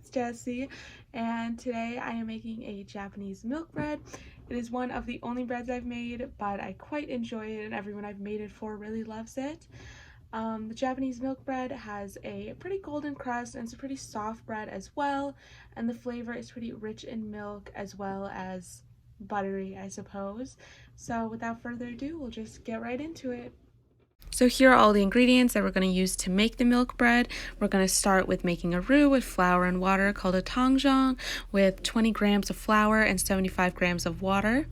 it's Jessie, and today I am making a Japanese milk bread. It is one of the only breads I've made, but I quite enjoy it and everyone I've made it for really loves it. The Japanese milk bread has a pretty golden crust and it's a pretty soft bread as well, and the flavor is pretty rich in milk as well as buttery, I suppose. So without further ado, we'll just get right into it. So here are all the ingredients that we're going to use to make the milk bread. We're going to start with making a roux with flour and water called a doenjang with 20 grams of flour and 75 grams of water.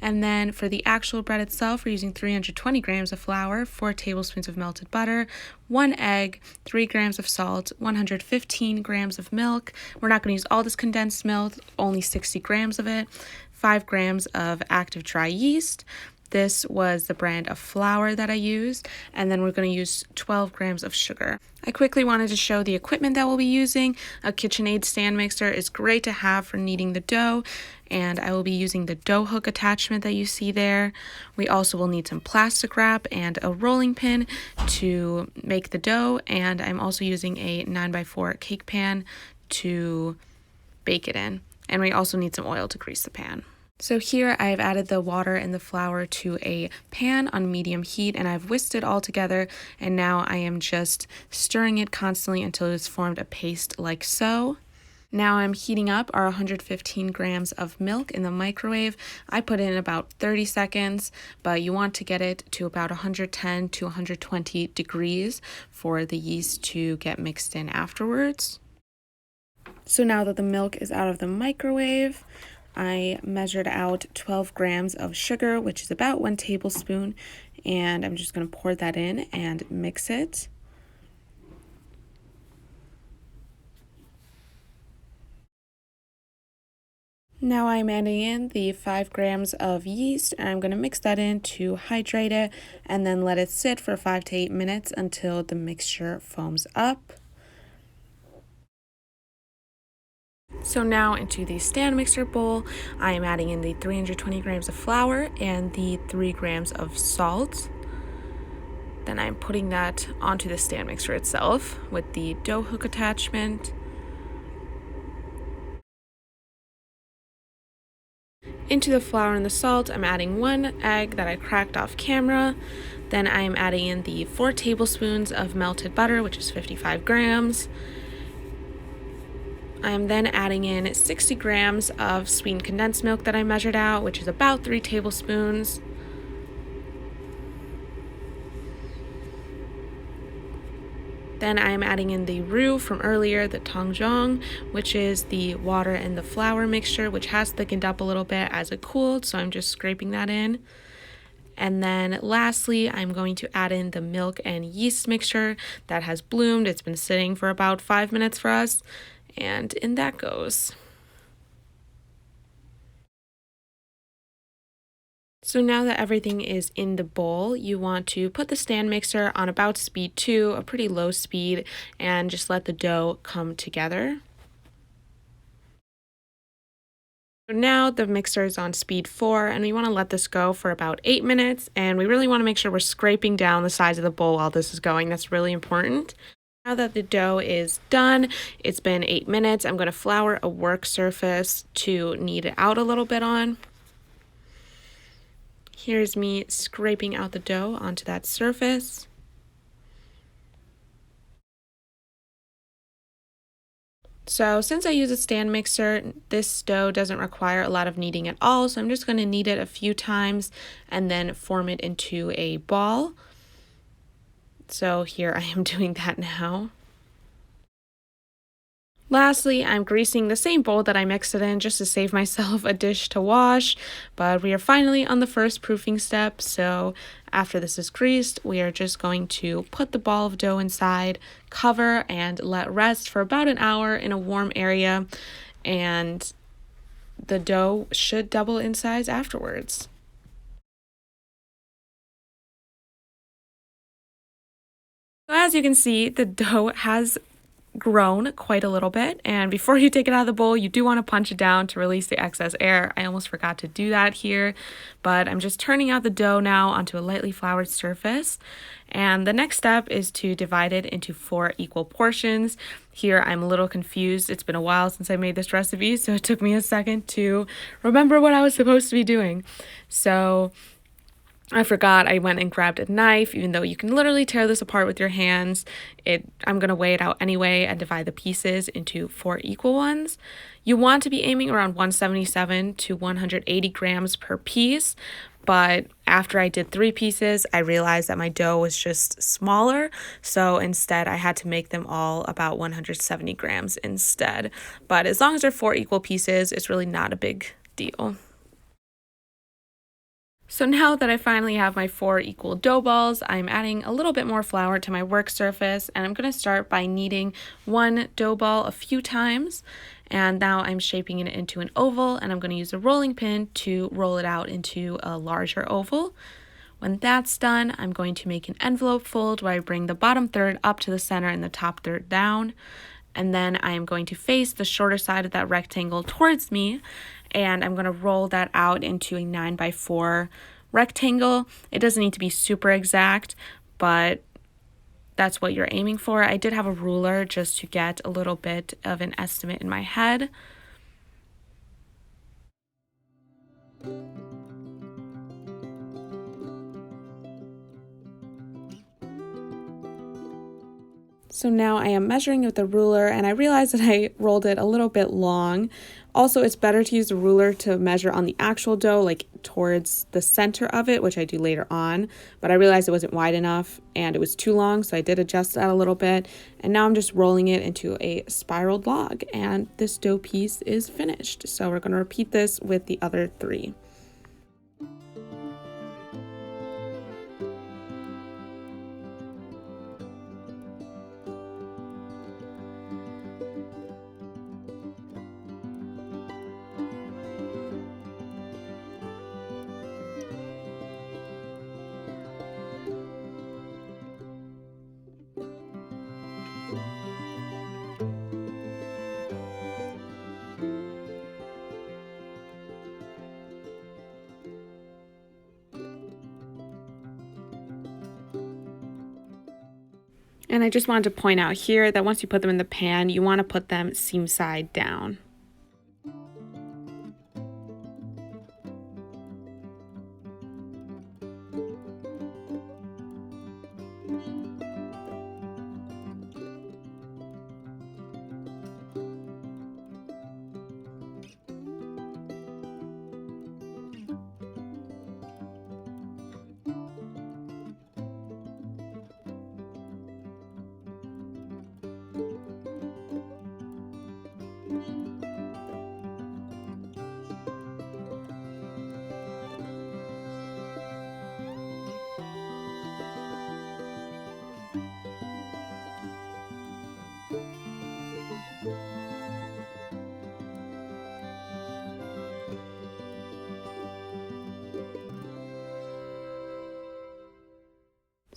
And then for the actual bread itself, we're using 320 grams of flour, 4 tablespoons of melted butter, 1 egg, 3 grams of salt, 115 grams of milk. We're not going to use all this condensed milk, only 60 grams of it, 5 grams of active dry yeast. This was the brand of flour that I used, and then we're going to use 12 grams of sugar. I quickly wanted to show the equipment that we'll be using. A KitchenAid stand mixer is great to have for kneading the dough, and I will be using the dough hook attachment that you see there. We also will need some plastic wrap and a rolling pin to make the dough, and I'm also using a 9x4 cake pan to bake it in. And we also need some oil to grease the pan. So here I've added the water and the flour to a pan on medium heat, and I've whisked it all together, and now I am just stirring it constantly until it's formed a paste like so. Now I'm heating up our 115 grams of milk in the microwave. I put in about 30 seconds, but you want to get it to about 110 to 120 degrees for the yeast to get mixed in afterwards. So now that the milk is out of the microwave, I measured out 12 grams of sugar, which is about 1 tablespoon, and I'm just going to pour that in and mix it. Now I'm adding in the 5 grams of yeast, and I'm going to mix that in to hydrate it and then let it sit for 5 to 8 minutes until the mixture foams up. So now into the stand mixer bowl, I am adding in the 320 grams of flour and the 3 grams of salt. Then I'm putting that onto the stand mixer itself with the dough hook attachment. Into the flour and the salt, I'm adding 1 egg that I cracked off camera. Then I'm adding in the 4 tablespoons of melted butter, which is 55 grams. I am then adding in 60 grams of sweetened condensed milk that I measured out, which is about 3 tablespoons. Then I am adding in the roux from earlier, the doenjang, which is the water and the flour mixture, which has thickened up a little bit as it cooled, so I'm just scraping that in. And then lastly, I'm going to add in the milk and yeast mixture that has bloomed. It's been sitting for about 5 minutes for us. And in that goes. So now that everything is in the bowl, you want to put the stand mixer on about speed 2, a pretty low speed, and just let the dough come together. So now the mixer is on speed 4, and we want to let this go for about 8 minutes, and we really want to make sure we're scraping down the sides of the bowl while this is going. That's really important. Now that the dough is done, it's been 8 minutes, I'm going to flour a work surface to knead it out a little bit on. Here's me scraping out the dough onto that surface. So since I use a stand mixer, this dough doesn't require a lot of kneading at all, so I'm just going to knead it a few times and then form it into a ball. So here I am doing that now. Lastly, I'm greasing the same bowl that I mixed it in just to save myself a dish to wash, but we are finally on the first proofing step, so after this is greased, we are just going to put the ball of dough inside, cover, and let rest for about an hour in a warm area, and the dough should double in size afterwards. So as you can see, the dough has grown quite a little bit, and before you take it out of the bowl, you do want to punch it down to release the excess air. I almost forgot to do that here, but I'm just turning out the dough now onto a lightly floured surface. And the next step is to divide it into 4 equal portions. Here I'm a little confused. It's been a while since I made this recipe, so it took me a second to remember what I was supposed to be doing. So I forgot. I went and grabbed a knife, even though you can literally tear this apart with your hands. I'm going to weigh it out anyway and divide the pieces into 4 equal ones. You want to be aiming around 177 to 180 grams per piece, but after I did 3 pieces, I realized that my dough was just smaller, so instead I had to make them all about 170 grams instead. But as long as they're 4 equal pieces, it's really not a big deal. So now that I finally have my 4 equal dough balls, I'm adding a little bit more flour to my work surface, and I'm going to start by kneading one dough ball a few times. And now I'm shaping it into an oval, and I'm going to use a rolling pin to roll it out into a larger oval. When that's done, I'm going to make an envelope fold where I bring the bottom third up to the center and the top third down. And then I am going to face the shorter side of that rectangle towards me, and I'm going to roll that out into a 9x4 rectangle. It doesn't need to be super exact, but that's what you're aiming for. I did have a ruler just to get a little bit of an estimate in my head. So now I am measuring with the ruler, and I realized that I rolled it a little bit long. Also, it's better to use a ruler to measure on the actual dough, like towards the center of it, which I do later on. But I realized it wasn't wide enough and it was too long, so I did adjust that a little bit. And now I'm just rolling it into a spiraled log, and this dough piece is finished. So we're going to repeat this with the other 3. And I just wanted to point out here that once you put them in the pan, you want to put them seam side down.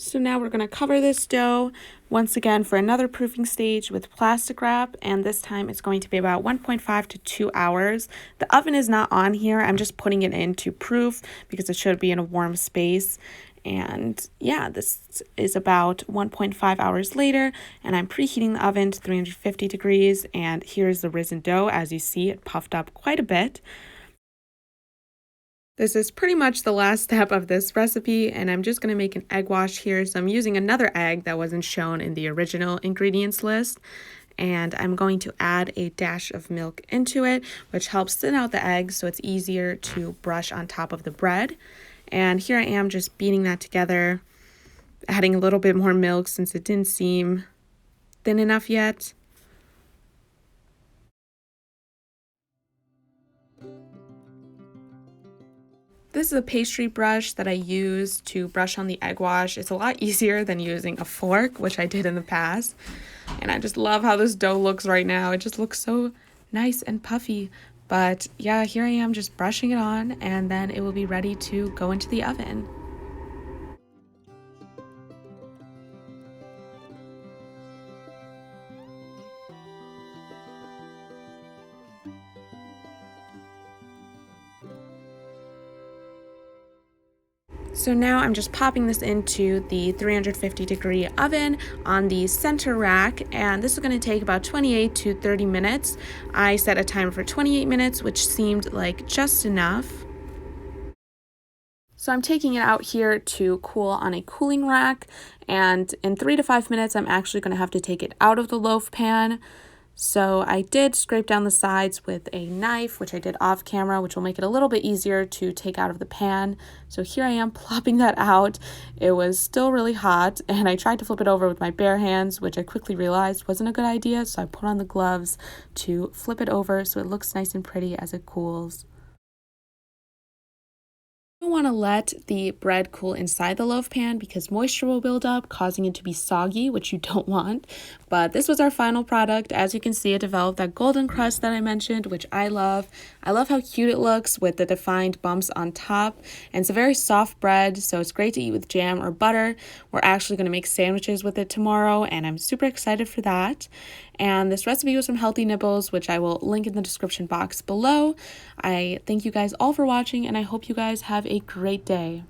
So now we're going to cover this dough once again for another proofing stage with plastic wrap, and this time it's going to be about 1.5 to 2 hours. The oven is not on here. I'm just putting it in to proof because it should be in a warm space. And yeah, this is about 1.5 hours later, and I'm preheating the oven to 350 degrees, and here's the risen dough. As you see, it puffed up quite a bit. This is pretty much the last step of this recipe, and I'm just going to make an egg wash here. So I'm using another egg that wasn't shown in the original ingredients list, and I'm going to add a dash of milk into it, which helps thin out the eggs so it's easier to brush on top of the bread. And here I am just beating that together, adding a little bit more milk since it didn't seem thin enough yet. This is a pastry brush that I use to brush on the egg wash. It's a lot easier than using a fork, which I did in the past. And I just love how this dough looks right now. It just looks so nice and puffy. But yeah, here I am just brushing it on, and then it will be ready to go into the oven. So now I'm just popping this into the 350-degree oven on the center rack, and this is going to take about 28 to 30 minutes. I set a timer for 28 minutes, which seemed like just enough. So I'm taking it out here to cool on a cooling rack, and in 3 to 5 minutes I'm actually going to have to take it out of the loaf pan. So I did scrape down the sides with a knife, which I did off camera, which will make it a little bit easier to take out of the pan. So here I am plopping that out. It was still really hot, and I tried to flip it over with my bare hands, which I quickly realized wasn't a good idea. So I put on the gloves to flip it over so it looks nice and pretty as it cools. You don't want to let the bread cool inside the loaf pan because moisture will build up, causing it to be soggy, which you don't want. But this was our final product. As you can see, it developed that golden crust that I mentioned, which I love. I love how cute it looks with the defined bumps on top. And it's a very soft bread, so it's great to eat with jam or butter. We're actually going to make sandwiches with it tomorrow, and I'm super excited for that. And this recipe was from Healthy Nibbles, which I will link in the description box below. I thank you guys all for watching, and I hope you guys have a great day.